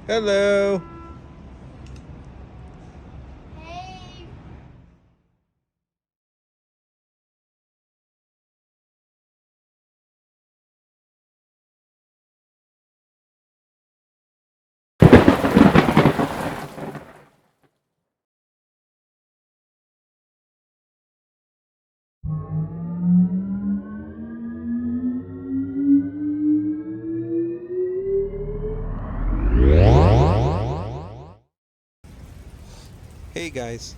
Hello. Hey. Hey guys.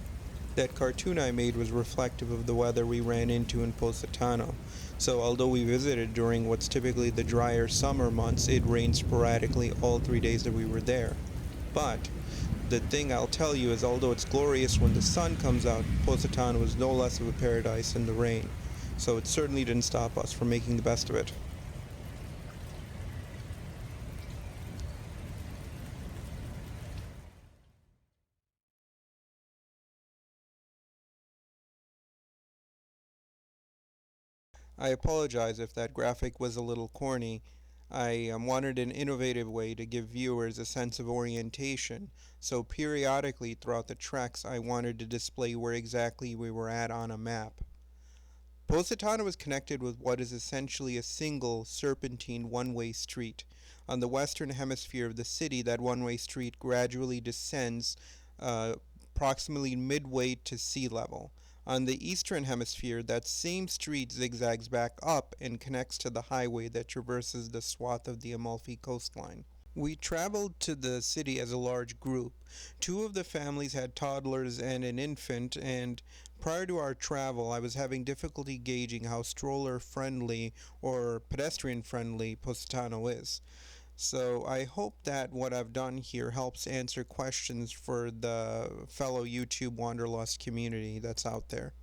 That cartoon I made was reflective of the weather we ran into in Positano. So, although we visited during what's typically the drier summer months, it rained sporadically all 3 days that we were there. But the thing I'll tell you is, although it's glorious when the sun comes out, Positano is no less of a paradise in the rain. So, it certainly didn't stop us from making the best of it. I apologize if that graphic was a little corny. I wanted an innovative way to give viewers a sense of orientation, so periodically throughout the treks I wanted to display where exactly we were at on a map. Positano is connected with what is essentially a single, serpentine one-way street. On the western hemisphere of the city, that one-way street gradually descends uh, approximately midway to sea level. On the eastern hemisphere, that same street zigzags back up and connects to the highway that traverses the swath of the Amalfi coastline. We traveled to the city as a large group. Two of the families had toddlers and an infant, and prior to our travel, I was having difficulty gauging how stroller friendly or pedestrian friendly Positano is. So I hope that what I've done here helps answer questions for the fellow YouTube Wanderlust community that's out there.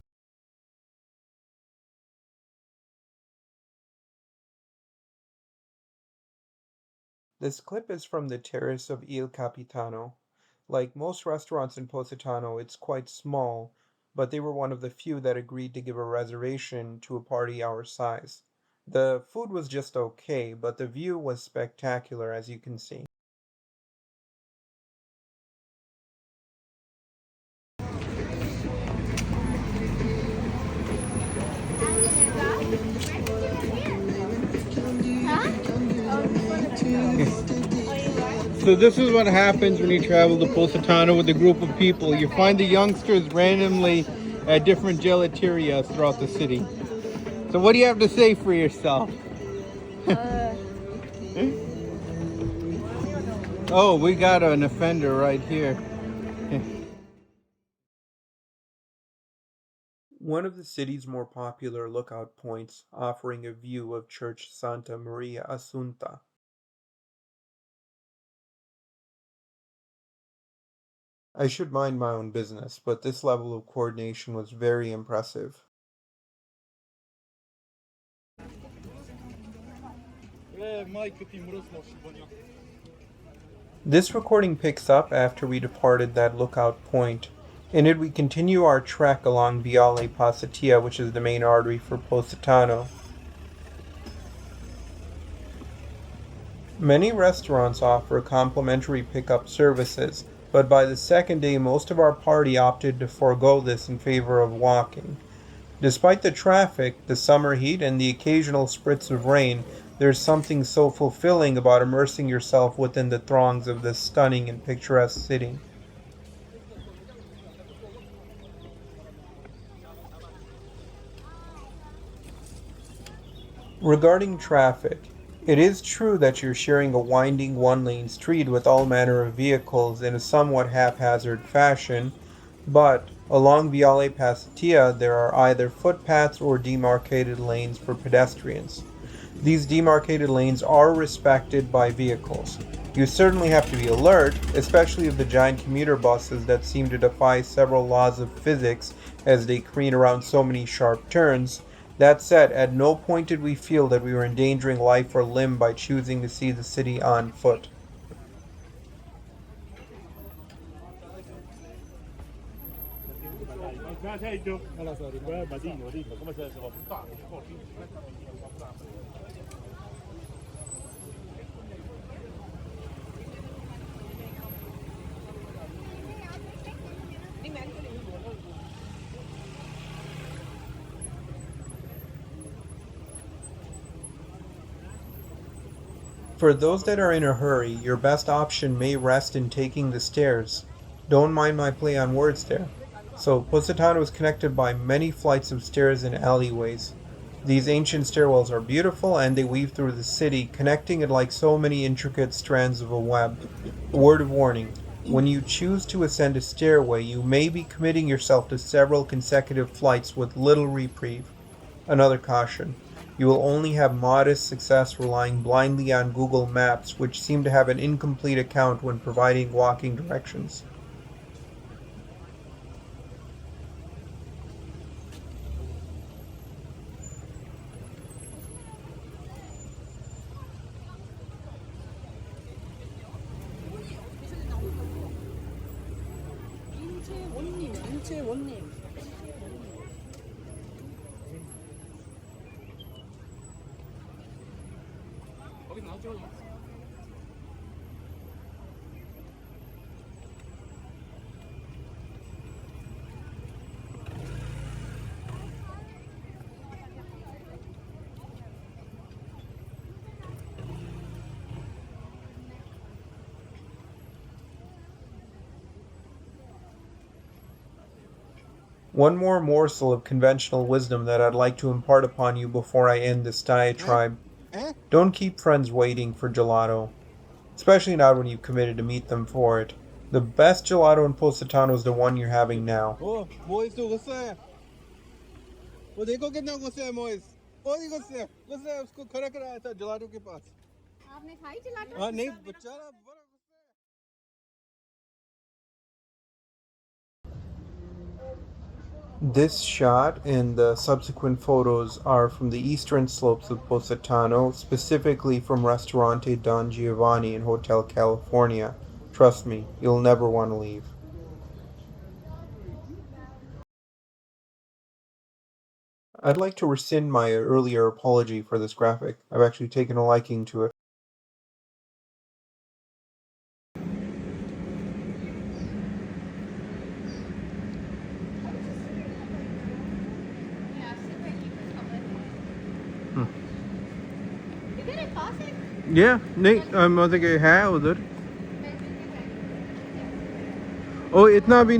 This clip is from the terrace of Il Capitano. Like most restaurants in Positano, it's quite small, but they were one of the few that agreed to give a reservation to a party our size. The food was just okay, but the view was spectacular, as you can see. So this is what happens when you travel to Positano with a group of people. You find the youngsters randomly at different gelaterias throughout the city. So what do you have to say for yourself? Oh, we got an offender right here. One of the city's more popular lookout points, offering a view of Church Santa Maria Assunta. I should mind my own business, but this level of coordination was very impressive. This recording picks up after we departed that lookout point. In it, we continue our trek along Viale Pasitea, which is the main artery for Positano. Many restaurants offer complimentary pickup services, but by the second day, most of our party opted to forego this in favor of walking. Despite the traffic, the summer heat, and the occasional spritz of rain, there's something so fulfilling about immersing yourself within the throngs of this stunning and picturesque city. Regarding traffic, it is true that you're sharing a winding one-lane street with all manner of vehicles in a somewhat haphazard fashion, but along Viale Pasitea there are either footpaths or demarcated lanes for pedestrians. These demarcated lanes are respected by vehicles. You certainly have to be alert, especially of the giant commuter buses that seem to defy several laws of physics as they careen around so many sharp turns. That said, at no point did we feel that we were endangering life or limb by choosing to see the city on foot. For those that are in a hurry, your best option may rest in taking the stairs. Don't mind my play on words there. So, Positano is connected by many flights of stairs and alleyways. These ancient stairwells are beautiful and they weave through the city, connecting it like so many intricate strands of a web. A word of warning: when you choose to ascend a stairway, you may be committing yourself to several consecutive flights with little reprieve. Another caution: you will only have modest success relying blindly on Google Maps, which seem to have an incomplete account when providing walking directions. 인체 원님. 거기 나오죠. One more morsel of conventional wisdom that I'd like to impart upon you before I end this diatribe. Don't keep friends waiting for gelato, especially not when you've committed to meet them for it. The best gelato in Positano is the one you're having now. Oh, Mois tu você? वो देखो कितना गुस्से है moist बहुत ही गुस्से गुस्से उसको खड़ा कराया था जलाटो के पास आपने खाई जलाटो? हाँ नहीं बेचारा बड़ा This shot and the subsequent photos are from the eastern slopes of Positano, specifically from Ristorante Don Giovanni in Hotel California. Trust me, you'll never want to leave. I'd like to rescind my earlier apology for this graphic. I've actually taken a liking to it. इधर है पास है? Yeah, नहीं I think I है उधर. Oh, इतना भी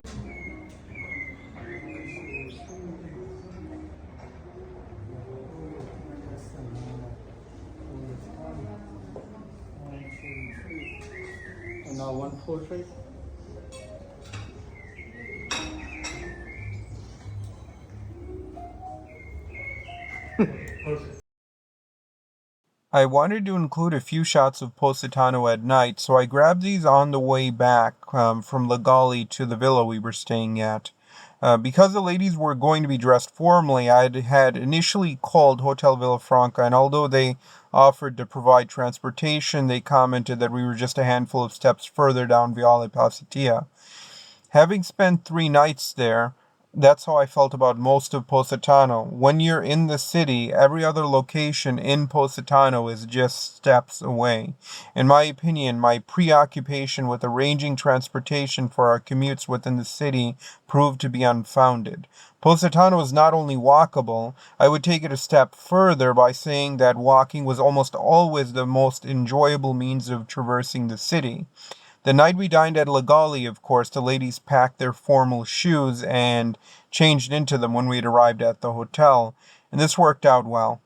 And now one portrait. I wanted to include a few shots of Positano at night, so I grabbed these on the way back from Lagali to the villa we were staying at. Because the ladies were going to be dressed formally, I had initially called Hotel Villafranca, and although they offered to provide transportation, they commented that we were just a handful of steps further down Viale Pasitea. Having spent 3 nights there, that's how I felt about most of Positano. When you're in the city, every other location in Positano is just steps away. In my opinion, my preoccupation with arranging transportation for our commutes within the city proved to be unfounded. Positano is not only walkable, I would take it a step further by saying that walking was almost always the most enjoyable means of traversing the city. The night we dined at Lagali, of course, the ladies packed their formal shoes and changed into them when we had arrived at the hotel, and this worked out well.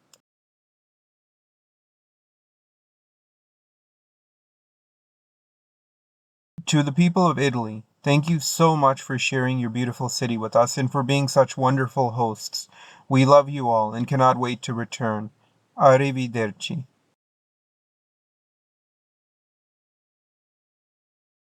To the people of Italy, thank you so much for sharing your beautiful city with us and for being such wonderful hosts. We love you all and cannot wait to return. Arrivederci.